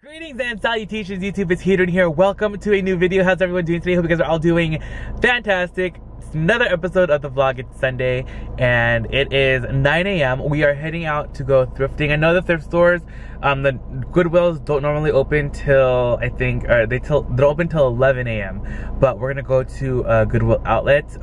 Greetings and salutations, YouTube. It's Hadrian here. Welcome to a new video. How's everyone doing today? Hope you guys are all doing fantastic. It's another episode of the vlog. It's Sunday and it is 9 a.m. We are heading out to go thrifting. I know the thrift stores, the Goodwills don't normally open till, I think, they're open till 11 a.m. But we're gonna go to a Goodwill outlet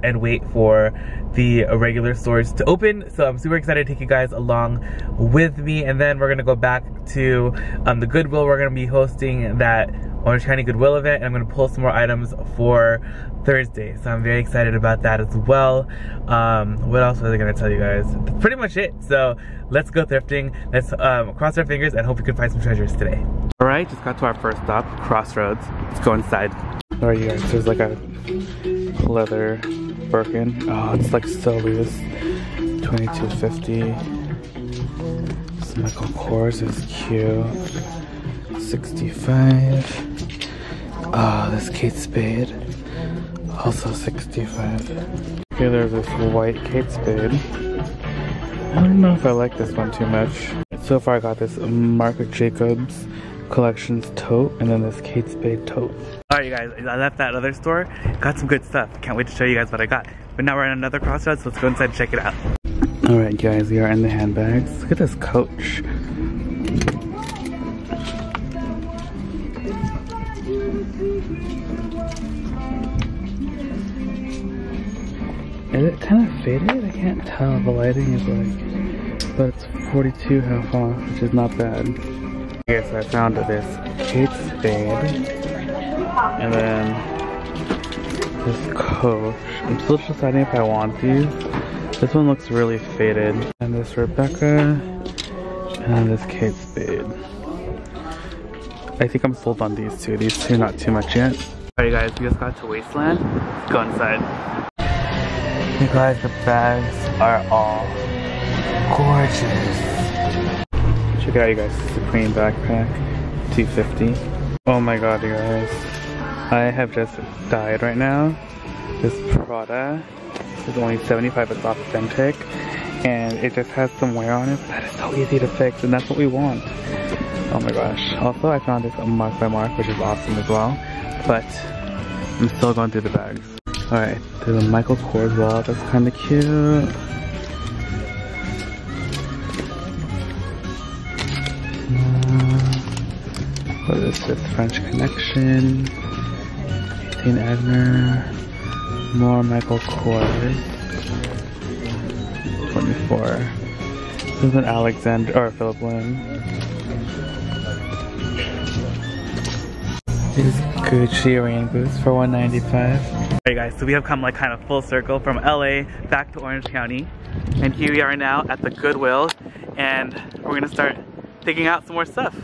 and wait for the regular stores to open. So I'm super excited to take you guys along with me. And then we're gonna go back to the Goodwill. We're gonna be hosting that Orange County Goodwill event, and I'm gonna pull some more items for Thursday. So I'm very excited about that as well. What else was I gonna tell you guys? That's pretty much it. So let's go thrifting. Let's cross our fingers and hope we can find some treasures today. All right, just got to our first stop, Crossroads. Let's go inside. All right, you guys, there's like a leather Birkin. Oh, it's like so loose. $22.50. This Michael Kors is cute. $65. Oh, this Kate Spade. Also $65. Okay, there's this white Kate Spade. I don't know if I like this one too much. So far I got this Marc Jacobs Collections tote and then this Kate Spade tote. Alright, you guys, I left that other store, got some good stuff. Can't wait to show you guys what I got. But now we're at another Crossroads, so let's go inside and check it out. Alright guys, we are in the handbags. Look at this Coach. Is it kind of faded? I can't tell. The lighting is like, but it's 42 half off, which is not bad. Okay, so I found this Kate Spade, and then this Coach. I'm still deciding if I want these. This one looks really faded. And this Rebecca, and this Kate Spade. I think I'm sold on these two. These two, not too much yet. Alright guys, we just got to Wasteland. Let's go inside. You guys, the bags are all gorgeous. Check it out, you guys. Supreme backpack, $250. Oh my god, you guys. I have just died right now. This Prada is only $75. It's authentic. And it just has some wear on it. That is so easy to fix, and that's what we want. Oh my gosh. Also, I found this Mark by Mark, which is awesome as well. But I'm still going through the bags. Alright, there's a Michael Kors wallet, that's kind of cute. What is this? French Connection. 18 Agner. More Michael Kors. 24. This is an Alexander, or Philip Lim. These Gucci rain boots for $195. Alright guys, so we have come like kind of full circle from LA back to Orange County, and here we are now at the Goodwill, and we're gonna start digging out some more stuff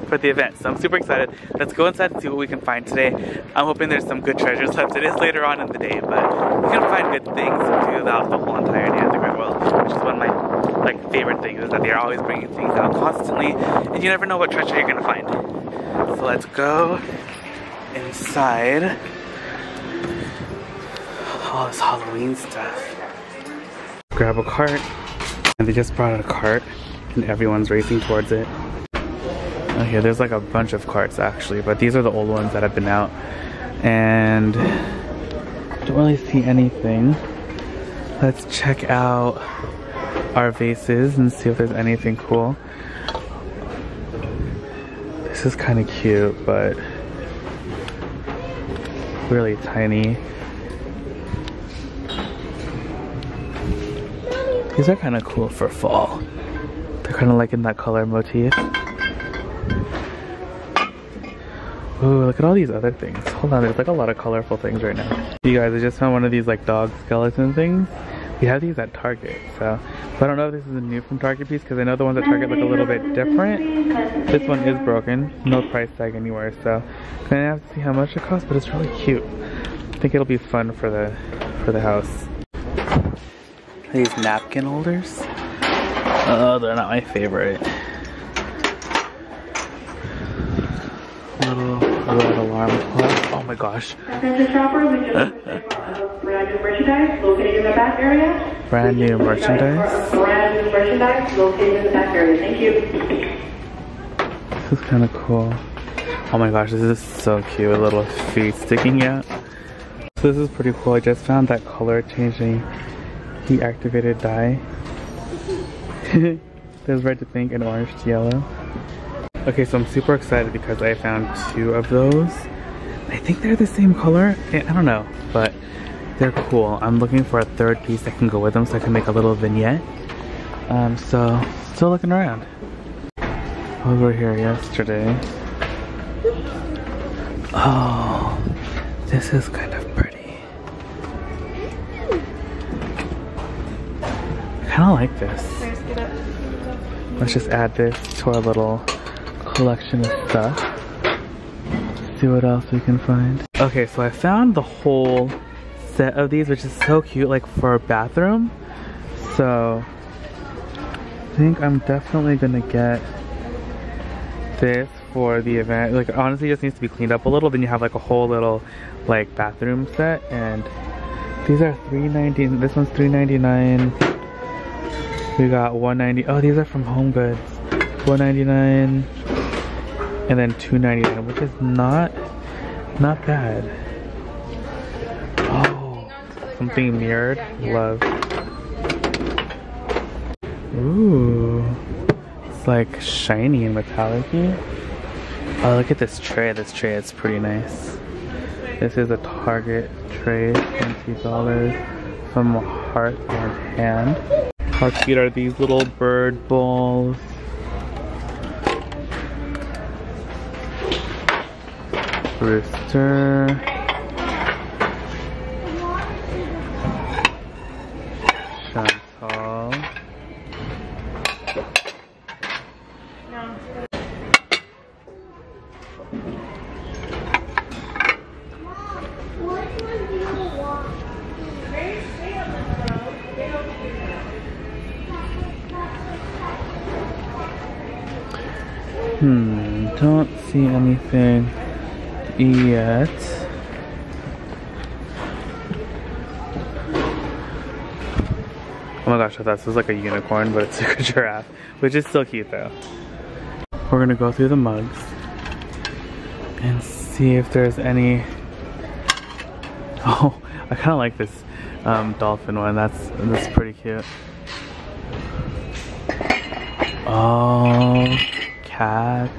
for the event. So I'm super excited. Let's go inside and see what we can find today. I'm hoping there's some good treasures left. It is later on in the day, but we can find good things throughout the whole entire day at the Goodwill, which is one of my favorite things, is that they're always bringing things out constantly, and you never know what treasure you're gonna find. So let's go inside. All this Halloween stuff. Grab a cart, and they just brought out a cart, and everyone's racing towards it. Okay, there's like a bunch of carts actually, but these are the old ones that have been out, and I don't really see anything. Let's check out our vases and see if there's anything cool. This is kind of cute, but really tiny. These are kind of cool for fall. They're kind of like in that color motif. Ooh, look at all these other things. Hold on, there's like a lot of colorful things right now. You guys, I just found one of these like dog skeleton things. We have these at Target, so. But I don't know if this is a new from Target piece, because I know the ones at Target look a little bit different. This one is broken, no price tag anywhere, so I'm gonna have to see how much it costs, but it's really cute. I think it'll be fun for the house. These napkin holders. Oh, they're not my favorite. Little red alarm clock. Oh my gosh. Attention shopper, we just brand new merchandise located in the back area. Brand new merchandise. Brand new merchandise located in the back area. Thank you. This is kind of cool. Oh my gosh, this is so cute. A little feet sticking out. So this is pretty cool. I just found that color changing heat activated dye. There's red to pink and orange to yellow. Okay, so I'm super excited because I found 2 of those. I think they're the same color. I don't know, but they're cool. I'm looking for a 3rd piece that can go with them so I can make a little vignette. So still looking around. I was over here yesterday. Oh, this is kind of pretty. I kind of like this. Let's just add this to our little collection of stuff. See what else we can find. Okay, so I found the whole set of these, which is so cute, like for a bathroom. So I think I'm definitely gonna get this for the event. Like honestly, it just needs to be cleaned up a little. Then you have like a whole little like bathroom set, and these are $3.90. This one's $3.99. We got $1.90. Oh, these are from Home Goods. $1.99 and then $2.99, which is not bad. Oh, something mirrored. Love. Ooh, it's like shiny and metallic-y. Oh, look at this tray. This tray is pretty nice. This is a Target tray, $20 from Heart and Hand. How cute are these little bird balls? Rooster. Chantal. Don't see anything yet. Oh my gosh, I thought this was like a unicorn, but it's like a giraffe, which is still cute though. We're gonna go through the mugs and see if there's any. Oh, I kind of like this dolphin one. That's pretty cute. Oh, cats.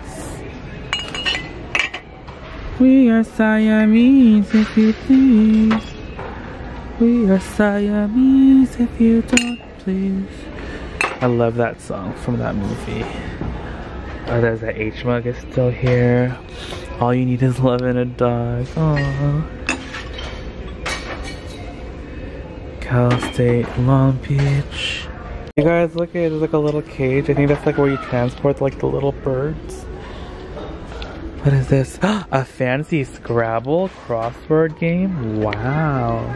We are Siamese if you please. We are Siamese if you don't please. I love that song from that movie. Oh, there's that H mug is still here. All you need is love and a dog. Aww. Cal State, Long Beach. You guys, look at it. There's like a little cage. I think that's like where you transport like the little birds. What is this? A fancy Scrabble crossword game? Wow.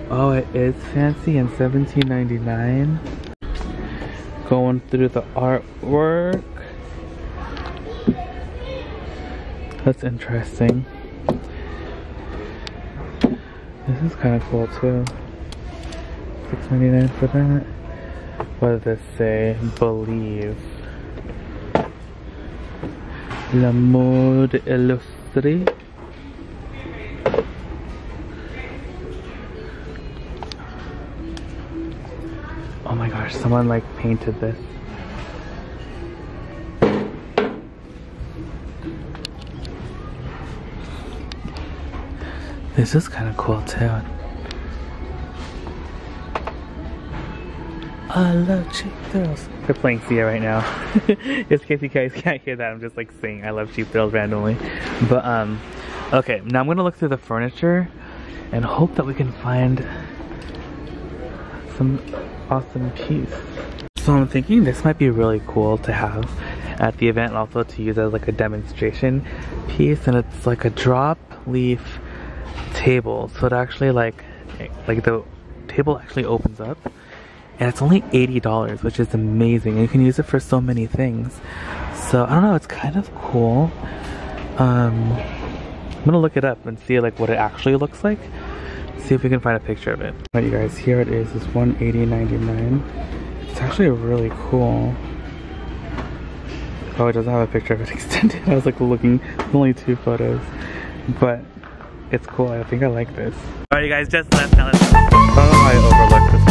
Oh, it is fancy and $17.99. Going through the artwork. That's interesting. This is kind of cool too. $6.99 for that. What does this say? Believe. La mode illustrée. Oh my gosh, someone like painted this. This is kind of cool too. I love cheap thrills. They're playing Sia right now. Just in case you guys can't hear that, I'm just like saying I love cheap thrills randomly. But okay, now I'm gonna look through the furniture and hope that we can find some awesome piece. So I'm thinking this might be really cool to have at the event and also to use as like a demonstration piece, and it's like a drop leaf table. So it actually like the table actually opens up. And it's only $80, which is amazing. And you can use it for so many things. So, I don't know, it's kind of cool. I'm gonna look it up and see like what it actually looks like. See if we can find a picture of it. Alright you guys, here it is. It's $180.99. It's actually really cool. Oh, it doesn't have a picture of it extended. I was like looking, only 2 photos. But it's cool, I think I like this. Alright you guys, just left, now let's go. I don't know how I overlooked this